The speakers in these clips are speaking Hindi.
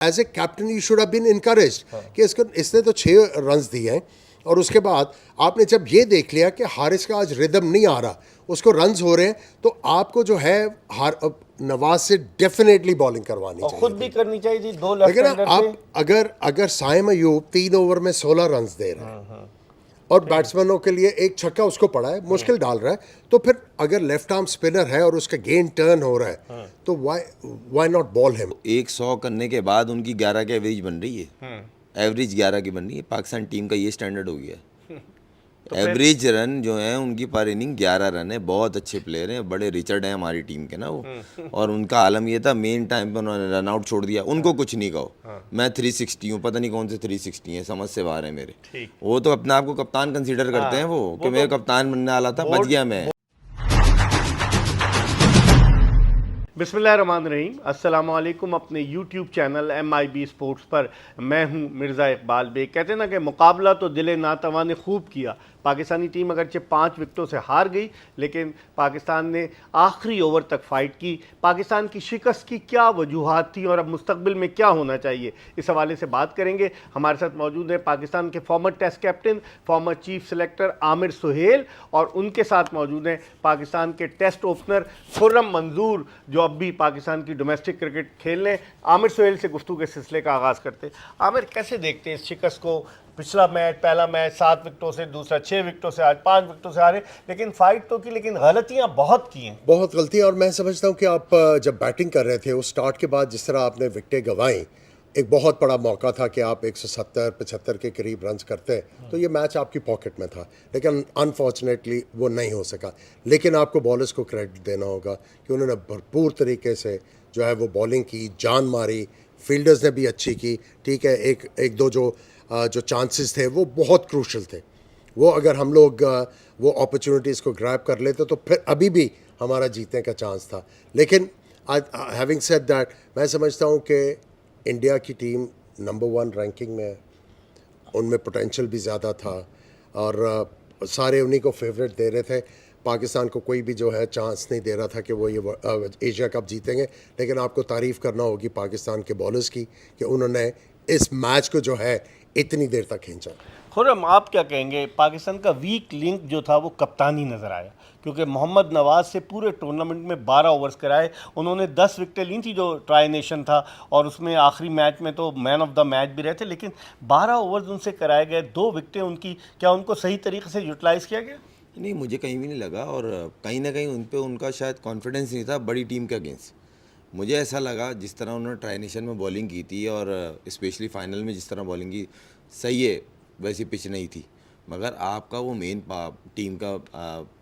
As a captain you should have been encouraged कि इसने तो 6 रन दिए हैं, और उसके बाद आपने जब ये देख लिया कि हारिस का आज रिदम नहीं आ रहा, उसको रन्स हो रहे हैं, तो आपको जो है नवाज से डेफिनेटली बॉलिंग करवानी चाहिए, खुद भी करनी चाहिए थी। 2 लेफ्ट हैंडर आप अगर साइम अयूब 3 ओवर में 16 रन्स दे रहे हैं और बैट्समैनों के लिए एक छक्का उसको पड़ा है, मुश्किल डाल रहा है, तो फिर अगर लेफ्ट आर्म स्पिनर है और उसका गेंद टर्न हो रहा है तो व्हाई नॉट बॉल हिम। 100 करने के बाद उनकी 11 की एवरेज बन रही है, एवरेज 11 की बन रही है। पाकिस्तान टीम का ये स्टैंडर्ड हो गया है। एवरेज रन जो है उनकी पर इनिंग 11 रन है। बहुत अच्छे प्लेयर हैं, बड़े रिचर्ड हैं हमारी टीम के ना वो। और उनका आलम ये था, मेन टाइम पे उन्होंने रन आउट छोड़ दिया। उनको कुछ नहीं कहो, मैं 360 हूँ, पता नहीं कौन से 360 है, समझ से बाहर है मेरे। वो तो अपने आप को कप्तान कंसीडर करते हैं वो कि मेरे कप्तान बनने वाला था, बच गया मैं। बिस्मिल्लाहिर्रहमानिर्रहीम, अस्सलाम वालेकुम। अपने YouTube चैनल MIB स्पोर्ट्स पर मैं हूं मिर्ज़ा इकबाल बेग। कहते हैं ना कि मुकाबला तो दिले नातवा ने खूब किया। पाकिस्तानी टीम अगरचे 5 विकेटों से हार गई, लेकिन पाकिस्तान ने आखिरी ओवर तक फाइट की। पाकिस्तान की शिकस्त की क्या वजूहात थी और अब मुस्तकबिल में क्या होना चाहिए, इस हवाले से बात करेंगे। हमारे साथ मौजूद है पाकिस्तान के former Test captain, former chief selector Aamir Sohail, और उनके साथ मौजूद हैं पाकिस्तान के टेस्ट ओपनर खुर्रम मंजूर, जो अब भी पाकिस्तान की डोमेस्टिक क्रिकेट खेल रहे हैं। आमिर सुहेल से गुफ्तगू के सिलसिले का आगाज़ करते हैं। आमिर, कैसे देखते हैं इस शिकस्त को? पिछला मैच, पहला मैच 7 विकेटों से, दूसरा 6 विकेटों से, आज 5 विकेटों से हारे, लेकिन फाइट तो की, लेकिन गलतियां बहुत की हैं, बहुत गलतियां। और मैं समझता हूं कि आप जब बैटिंग कर रहे थे उस स्टार्ट के बाद जिस तरह आपने विकेटें गंवाई, एक बहुत बड़ा मौका था कि आप 170-75 के करीब रन्स करते, तो ये मैच आपकी पॉकेट में था, लेकिन अनफॉर्चुनेटली वो नहीं हो सका। लेकिन आपको बॉलर्स को क्रेडिट देना होगा कि उन्होंने भरपूर तरीके से जो है वो बॉलिंग की, जान मारी। फील्डर्स ने भी अच्छी की, ठीक है। एक दो जो चांसेस थे वो बहुत क्रूशल थे। वो अगर हम लोग वो अपॉर्चुनिटीज़ को ग्रैब कर लेते तो फिर अभी भी हमारा जीतने का चांस था। लेकिन हैविंग सेड दैट, मैं समझता हूँ कि इंडिया की टीम नंबर 1 रैंकिंग में, उनमें पोटेंशियल भी ज़्यादा था और सारे उन्हीं को फेवरेट दे रहे थे। पाकिस्तान को कोई भी जो है चांस नहीं दे रहा था कि वो ये एशिया कप जीतेंगे। लेकिन आपको तारीफ़ करना होगी पाकिस्तान के बॉलर्स की कि उन्होंने इस मैच को जो है इतनी देर तक खींचा। खुर्रम, आप क्या कहेंगे? पाकिस्तान का वीक लिंक जो था वो कप्तानी नज़र आया, क्योंकि मोहम्मद नवाज़ से पूरे टूर्नामेंट में 12 ओवर्स कराए। उन्होंने 10 विकेटें ली थी जो ट्राई नेशन था, और उसमें आखिरी मैच में तो मैन ऑफ द मैच भी रहे थे, लेकिन 12 ओवर्स उनसे कराए गए, 2 विकेटें उनकी। क्या उनको सही तरीके से यूटिलाइज़ किया गया? नहीं, मुझे कहीं भी नहीं लगा, और कहीं ना कहीं उन पर उनका शायद कॉन्फिडेंस नहीं था बड़ी टीम के अगेंस्ट। मुझे ऐसा लगा जिस तरह उन्होंने ट्राई नेशन में बॉलिंग की थी और स्पेशली फाइनल में जिस तरह बॉलिंग की, सही है, वैसी पिच नहीं थी, मगर आपका वो मेन टीम का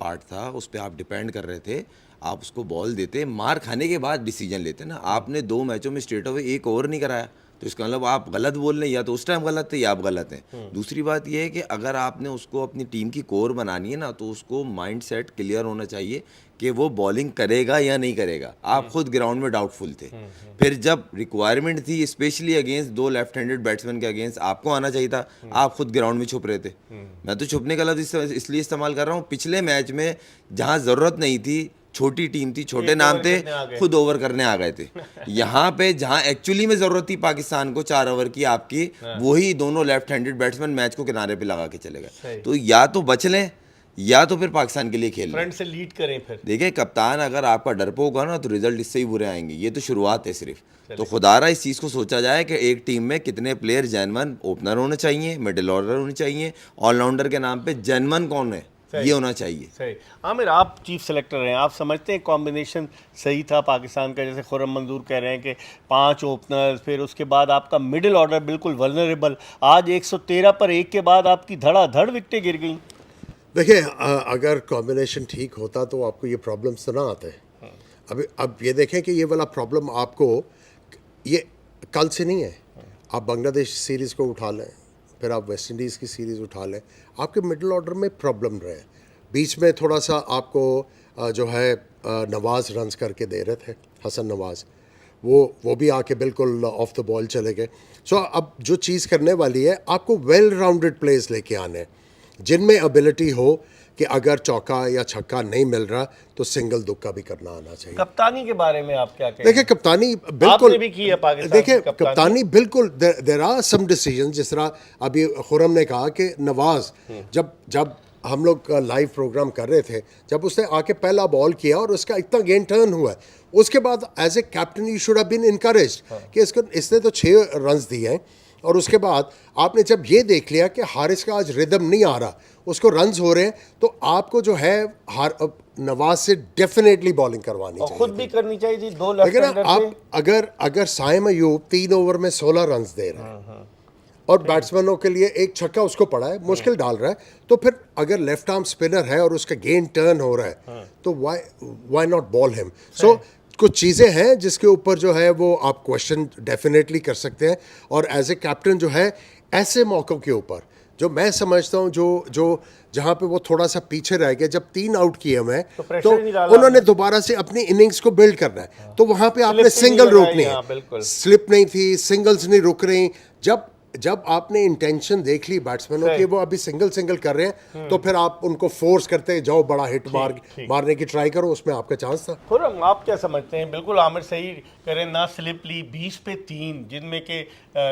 पार्ट था, उस पर आप डिपेंड कर रहे थे। आप उसको बॉल देते, मार खाने के बाद डिसीजन लेते ना। आपने 2 मैचों में स्ट्रेट अवे 1 ओवर नहीं कराया, तो इसका मतलब आप गलत बोल रहे हैं, या तो उस टाइम गलत थे या आप गलत हैं। दूसरी बात यह है कि अगर आपने उसको अपनी टीम की कोर बनानी है ना, तो उसको माइंड सेट क्लियर होना चाहिए कि वो बॉलिंग करेगा या नहीं करेगा। आप खुद ग्राउंड में डाउटफुल थे। फिर जब रिक्वायरमेंट थी, specially against 2 left handed batsman के अगेंस्ट, आपको आना चाहिए था। आप खुद ग्राउंड में छुप रहे थे। मैं तो छुपने का लफ्ज़ इसलिए इस्तेमाल कर रहा हूँ, पिछले मैच में जहाँ ज़रूरत नहीं थी, छोटी टीम थी, छोटे नाम थे, खुद ओवर करने आ गए थे। यहाँ पे जहाँ एक्चुअली में ज़रूरत थी पाकिस्तान को 4 ओवर की आपकी, वही दोनों लेफ्ट हैंडेड बैट्समैन मैच को किनारे पे लगा के चले गए। तो या तो बच लें या तो फिर पाकिस्तान के लिए खेल फ्रंट से लीड करें। फिर देखिए, कप्तान अगर आपका डरपोक होगा ना, तो रिजल्ट इससे ही बुरे आएंगे। ये तो शुरुआत है सिर्फ। तो खुदारा इस चीज़ को सोचा जाए कि एक टीम में कितने प्लेयर जेन्युइन ओपनर होने चाहिए, मिडिल ऑर्डर होने चाहिए, ऑलराउंडर के नाम पे जेन्युइन कौन है, ये होना चाहिए। सही। आमिर, आप चीफ सेलेक्टर हैं, आप समझते हैं कॉम्बिनेशन सही था पाकिस्तान का? जैसे खुर्रम मंजूर कह रहे हैं कि 5 ओपनर्स, फिर उसके बाद आपका मिडिल ऑर्डर बिल्कुल वल्नरेबल। आज 113 पर 1 के बाद आपकी धड़ाधड़ विकेटें गिर गई। देखिए, अगर कॉम्बिनेशन ठीक होता तो आपको ये प्रॉब्लम्स तो ना आते। अब ये देखें कि ये वाला प्रॉब्लम आपको ये कल से नहीं है। आप बांग्लादेश सीरीज़ को उठा लें, फिर आप वेस्ट इंडीज़ की सीरीज़ उठा लें, आपके मिडिल ऑर्डर में प्रॉब्लम रहे। बीच में थोड़ा सा आपको जो है नवाज़ रन्स करके दे रहे थे, हसन नवाज़, वो भी आके बिल्कुल ऑफ द बॉल चले गए। सो अब जो चीज़ करने वाली है, आपको वेल राउंडेड प्लेयर्स लेके आने हैं जिनमें एबिलिटी हो कि अगर चौका या छक्का नहीं मिल रहा तो सिंगल दुक्का भी करना आना चाहिए। कप्तानी के बारे में आप क्या कहें? देखिए कप्तानी बिल्कुल आपने भी की है पाकिस्तान देखिए की कप्तानी बिल्कुल देयर आर सम डिसीजन, जिस तरह अभी खुरम ने कहा कि नवाज जब हम लोग लाइव प्रोग्राम कर रहे थे, जब उसने आके पहला बॉल किया और उसका इतना गेंद टर्न हुआ है, उसके बाद as a captain you should have been encouraged कि इसने तो 6 रन्स दिए हैं, और उसके बाद आपने जब ये देख लिया कि हारिस का आज रिदम नहीं आ रहा, उसको रन्स हो रहे हैं, तो आपको जो है नवाज से डेफिनेटली बॉलिंग करवानी चाहिए, खुद भी करनी चाहिए थी। 2 लेफ्ट लेकिन हैंडर आप अगर साइम अयूब 3 ओवर में 16 रन्स दे रहे हैं और बैट्समैनों के लिए एक छक्का उसको पड़ा है, मुश्किल डाल रहा है, तो फिर अगर लेफ्ट आर्म स्पिनर है और उसका गेंद टर्न हो रहा है तो व्हाई नॉट बॉल हिम। सो कुछ चीज़ें हैं जिसके ऊपर जो है वो आप क्वेश्चन डेफिनेटली कर सकते हैं, और एज ए कैप्टन जो है ऐसे मौक़ों के ऊपर जो मैं समझता हूँ जो जहाँ पे वो थोड़ा सा पीछे रह गया, जब 3 आउट किए हुए तो उन्होंने दोबारा से अपनी इनिंग्स को बिल्ड करना है, तो वहाँ पे आपने सिंगल रोकनी है, स्लिप नहीं थी, सिंगल्स नहीं रुक रही। जब आपने इंटेंशन देख ली बैट्समैनों की वो अभी सिंगल कर रहे हैं, तो फिर आप उनको फोर्स करते जाओ, बड़ा हिट मारने की ट्राई करो, उसमें आपका चांस था। खुरम आप क्या समझते हैं? बिल्कुल आमिर सही करें, ना स्लिप ली, 20 पे 3, जिनमें के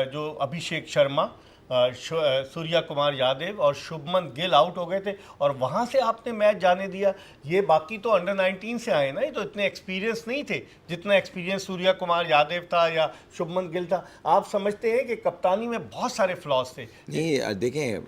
जो अभिषेक शर्मा, सूर्या कुमार यादव और शुभमन गिल आउट हो गए थे, और वहाँ से आपने मैच जाने दिया। ये बाकी तो अंडर 19 से आए ना, ये तो इतने एक्सपीरियंस नहीं थे जितना एक्सपीरियंस सूर्या कुमार यादव था या शुभमन गिल था। आप समझते हैं कि कप्तानी में बहुत सारे फ्लॉज थे? नहीं देखें,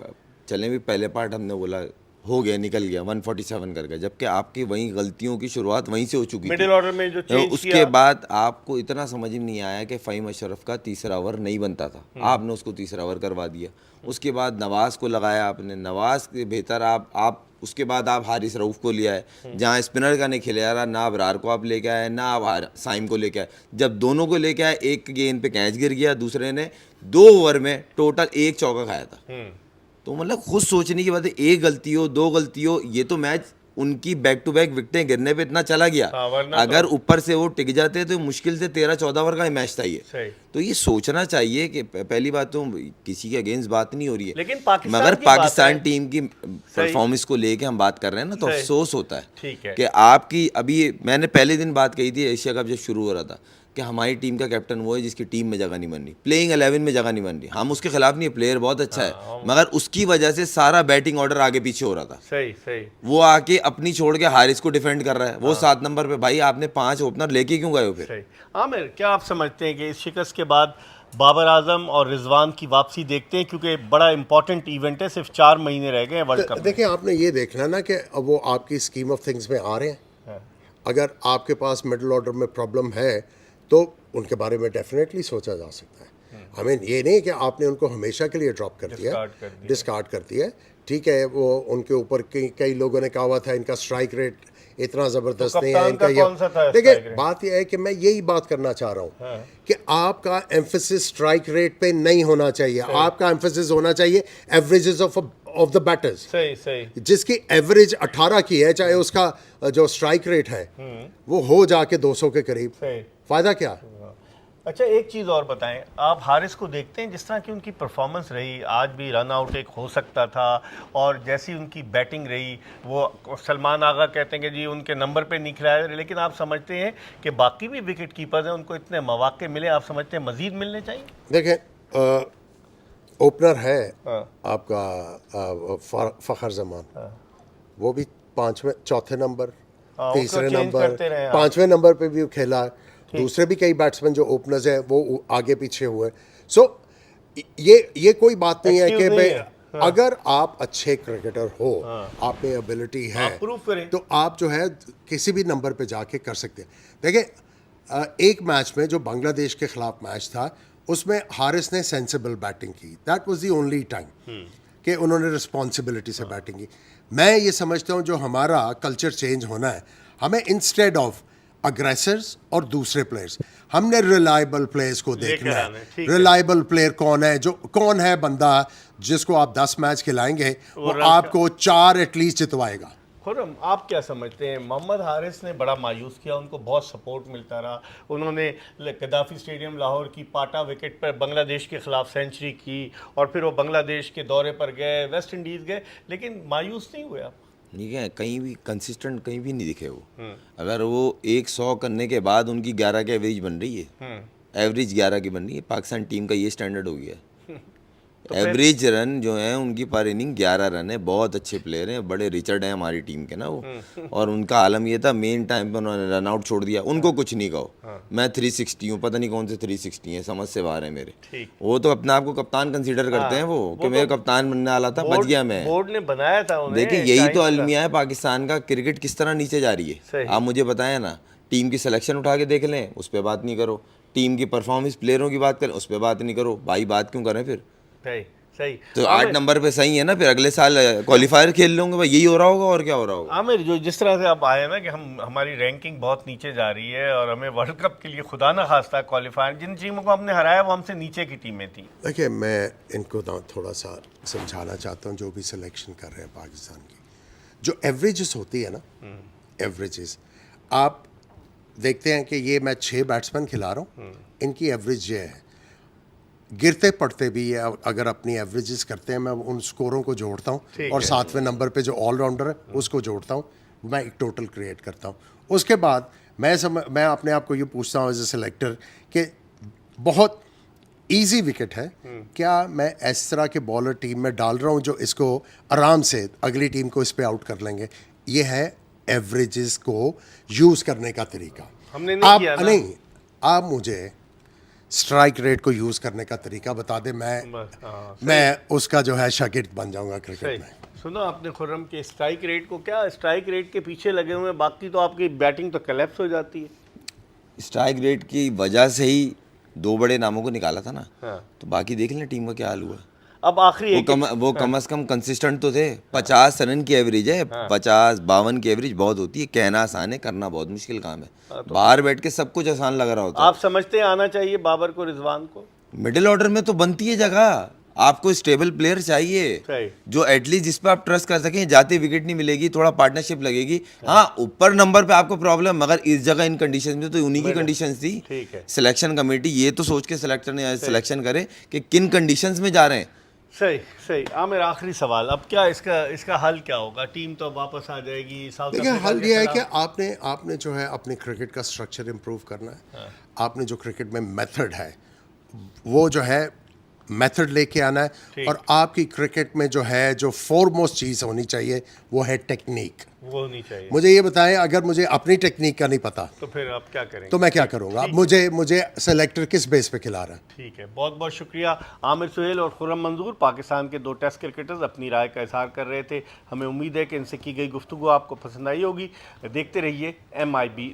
चलें भी पहले पार्ट हमने बोला हो गया, निकल गया 147 कर गया, जबकि आपकी वहीं गलतियों की शुरुआत वहीं से हो चुकी थी। मिडिल ऑर्डर में जो चेंज उसके किया, बाद आपको इतना समझ में नहीं आया कि फ़हीम अशरफ का तीसरा ओवर नहीं बनता था, आपने उसको तीसरा ओवर करवा दिया। उसके बाद नवाज को लगाया आपने, नवाज के बेहतर आप उसके बाद आप हारिस रऊफ को लिया है, जहाँ स्पिनर का नहीं खेला रहा, ना अबरार को आप लेके आए, ना आप साइम को लेके आए। जब दोनों को लेके आए, एक गेंद पे कैच गिर गया, दूसरे ने 2 ओवर में टोटल 1 चौका खाया था। तो मतलब खुद सोचने की बात है, 1 गलती हो 2 गलती हो, ये तो मैच उनकी बैक टू बैक विकेटें गिरने पे इतना चला गया। अगर ऊपर से वो टिक जाते तो मुश्किल से 13-14 ओवर का ही मैच था ये। तो ये सोचना चाहिए कि पहली बात तो किसी के अगेंस्ट बात नहीं हो रही है, लेकिन मगर पाकिस्तान टीम की परफॉर्मेंस को लेके हम बात कर रहे हैं ना, तो अफसोस होता है कि आपकी अभी मैंने पहले दिन बात कही थी एशिया कप जब शुरू हो रहा था कि हमारी टीम का कैप्टन वो है जिसकी टीम में जगह नहीं बन रही, प्लेइंग 11 में जगह नहीं बन रही। हम उसके खिलाफ नहीं है, प्लेयर बहुत अच्छा है, मगर उसकी वजह से सारा बैटिंग ऑर्डर आगे पीछे हो रहा था। सही वो आके अपनी छोड़ के हारिस को डिफेंड कर रहा है, वो 7 नंबर पे। भाई आपने 5 ओपनर लेके क्यों गए हो फिर? आमिर, क्या आप समझते हैं कि इस शिकस्त के बाद बाबर आजम और रिजवान की वापसी देखते हैं, क्योंकि बड़ा इंपॉर्टेंट इवेंट है, सिर्फ 4 महीने रह गए हैं वर्ल्ड कप। देखिए आपने ये देखना ना कि वो आपकी स्कीम ऑफ थिंग्स में आ रहे हैं। अगर आपके पास मिडिल ऑर्डर में प्रॉब्लम है तो उनके बारे में डेफिनेटली सोचा जा सकता है। आई मीन ये नहीं कि आपने उनको हमेशा के लिए ड्रॉप कर दिया, डिस्कार्ड कर दिया। ठीक है, वो उनके ऊपर कई लोगों ने कहा हुआ था इनका स्ट्राइक रेट इतना ज़बरदस्त नहीं है, इनका ये। देखिए बात यह है कि मैं यही बात करना चाह रहा हूँ कि आपका एम्फेसिस स्ट्राइक रेट पे नहीं होना चाहिए, आपका एम्फेसिस होना चाहिए एवरेजेस ऑफ द बैटर्स। सही जिसकी एवरेज 18 की है, चाहे उसका जो स्ट्राइक रेट है वो हो जाके 200 के करीब, फायदा क्या? अच्छा, एक चीज़ और बताएं, आप हारिस को देखते हैं जिस तरह की उनकी परफॉर्मेंस रही, आज भी रन आउट एक हो सकता था, और जैसी उनकी बैटिंग रही, वो सलमान आगा कहते हैं कि जी उनके नंबर पे नहीं खिलाया, लेकिन आप समझते हैं कि बाकी भी विकेट कीपर्स हैं, उनको इतने मौके मिले, आप समझते हैं मजीद मिलने चाहिए? देखें ओपनर है आपका फ़खर जमान, वो भी 5वें 4थे नंबर, 3रे नंबर, 5वें नंबर पे भी खेला। दूसरे भी कई बैट्समैन जो ओपनर्स हैं वो आगे पीछे हुए। सो ये कोई बात नहीं है कि भाई अगर आप अच्छे क्रिकेटर हो, आप में एबिलिटी है, तो आप जो है किसी भी नंबर पे जाके कर सकते हैं। देखिए एक मैच में जो बांग्लादेश के खिलाफ मैच था उसमें हारिस ने सेंसिबल बैटिंग की, that was the only time कि उन्होंने रिस्पॉन्सिबिलिटी से बैटिंग की। मैं ये समझता हूँ जो हमारा कल्चर चेंज होना है, हमें इंस्टेड ऑफ अग्रेसर्स और दूसरे प्लेयर्स, हमने रिलायबल प्लेयर्स को देखना है। रिलायबल प्लेयर कौन है बंदा जिसको आप 10 मैच खिलाएंगे वो आपको 4 एटलीस्ट जितवाएगा। खुरम, आप क्या समझते हैं? मोहम्मद हारिस ने बड़ा मायूस किया, उनको बहुत सपोर्ट मिलता रहा, उन्होंने गद्दाफी स्टेडियम लाहौर की पाटा विकेट पर बांग्लादेश के खिलाफ सेंचुरी की, और फिर वो बांग्लादेश के दौरे पर गए, वेस्ट इंडीज़ गए, लेकिन मायूस नहीं हुए आप? ठीक है, कहीं भी कंसिस्टेंट कहीं भी नहीं दिखे वो। अगर वो 100 करने के बाद उनकी 11 की एवरेज बन रही है, एवरेज 11 की बन रही है, पाकिस्तान टीम का ये स्टैंडर्ड हो गया है। एवरेज रन जो है उनकी पर इनिंग 11 रन है, बहुत अच्छे प्लेयर हैं, बड़े रिचर्ड हैं हमारी टीम के ना वो। और उनका आलम ये था, मेन टाइम पे उन्होंने रन आउट छोड़ दिया, उनको कुछ नहीं कहो। मैं 360 हूँ, पता नहीं कौन से 360 है, समझ से बाहर है मेरे। वो तो अपने आप को कप्तान कंसीडर करते हैं वो कि मेरे कप्तान बनने वाला था, बच गया मैं। बोर्ड ने बनाया था उन्हें। देखिए यही तो अलमिया है पाकिस्तान का, क्रिकेट किस तरह नीचे जा रही है। आप मुझे बताएं ना, टीम की सिलेक्शन उठा के देख लें, उस पर बात नहीं करो। टीम की परफॉर्मेंस, प्लेयरों की बात करें, उस पर बात नहीं करो। भाई बात क्यों करें फिर? सही सही। तो 8 नंबर पे सही है ना, फिर अगले साल क्वालिफायर खेल लूंगे भाई, यही हो रहा होगा और क्या हो रहा होगा। आमिर, जो जिस तरह से आप आए ना कि हमारी रैंकिंग बहुत नीचे जा रही है और हमें वर्ल्ड कप के लिए खुदा ना खास्ता क्वालिफायर, जिन टीमों को हमने हराया वो हमसे नीचे की टीमें थी। देखिए, मैं इनको ना थोड़ा सा समझाना चाहता हूँ, जो भी सिलेक्शन कर रहे हैं पाकिस्तान की, जो एवरेजेस होती है ना, एवरेजेस आप देखते हैं कि ये मैं 6 बैट्समैन खिला रहा हूँ, इनकी एवरेज ये है। गिरते पड़ते भी ये अगर अपनी एवरेजेस करते हैं, मैं उन स्कोरों को जोड़ता हूँ और 7वें नंबर पे जो ऑलराउंडर है उसको जोड़ता हूँ, मैं एक टोटल क्रिएट करता हूँ। उसके बाद मैं अपने आप को ये पूछता हूँ एज ए सेलेक्टर कि बहुत इजी विकेट है, क्या मैं इस तरह के बॉलर टीम में डाल रहा हूँ जो इसको आराम से अगली टीम को इस पे आउट कर लेंगे? ये है एवरेजेस को यूज़ करने का तरीका। हमने नहीं किया ना। नहीं, आप मुझे स्ट्राइक रेट को यूज़ करने का तरीका बता दे, मैं उसका जो है शागिर्द बन जाऊंगा क्रिकेट में। सुनो आपने खुर्रम के स्ट्राइक रेट को, क्या स्ट्राइक रेट के पीछे लगे हुए हैं, बाकी तो आपकी बैटिंग तो कोलैप्स हो जाती है। स्ट्राइक रेट की वजह से ही 2 बड़े नामों को निकाला था ना। तो बाकी देख लें टीम का क्या हाल हुआ। अब आखिरी वो कम से कम कंसिस्टेंट तो थे। 50 रन की एवरेज है, 50-52 की एवरेज बहुत होती है। कहना आसान है, करना बहुत मुश्किल काम है। बाहर बैठ के सब कुछ आसान लग रहा होता है। आप समझते हैं आना चाहिए बाबर को, रिजवान को? मिडिल ऑर्डर में तो बनती है जगह। आपको स्टेबल प्लेयर चाहिए जो एटलीस्ट जिस पे आप ट्रस्ट कर सकें। जाते विकेट नहीं मिलेगी, थोड़ा पार्टनरशिप लगेगी। हाँ, ऊपर नंबर पे आपको प्रॉब्लम, मगर इस जगह इन कंडीशन में तो उन्हीं की कंडीशन थी। सिलेक्शन कमेटी ये तो सोच के सिलेक्टर ने सिलेक्शन करे कि किन कंडीशंस में जा रहे हैं। सही सही। मेरा आखिरी सवाल, अब क्या इसका हल क्या होगा? टीम तो वापस आ जाएगी साउथ देखिए, अफ्रीका हल के ये है खिलाफ। कि आपने जो है अपने क्रिकेट का स्ट्रक्चर इम्प्रूव करना है। आपने जो क्रिकेट में मेथड है वो जो है मेथड लेके आना है, और आपकी क्रिकेट में जो है जो फोरमोस्ट चीज़ होनी चाहिए वो है टेक्निक। वो होनी चाहिए। मुझे ये बताएं, अगर मुझे अपनी टेक्निक का नहीं पता तो फिर आप क्या करेंगे? तो मैं क्या करूंगा? मुझे सेलेक्टर किस बेस पे खिला रहा है? ठीक है, बहुत बहुत शुक्रिया। आमिर सुहेल और खुर्रम मंजूर पाकिस्तान के 2 टेस्ट क्रिकेटर्स अपनी राय का इजहार कर रहे थे। हमें उम्मीद है कि इनसे की गई गुफ्तगू आपको पसंद आई होगी। देखते रहिए MIB।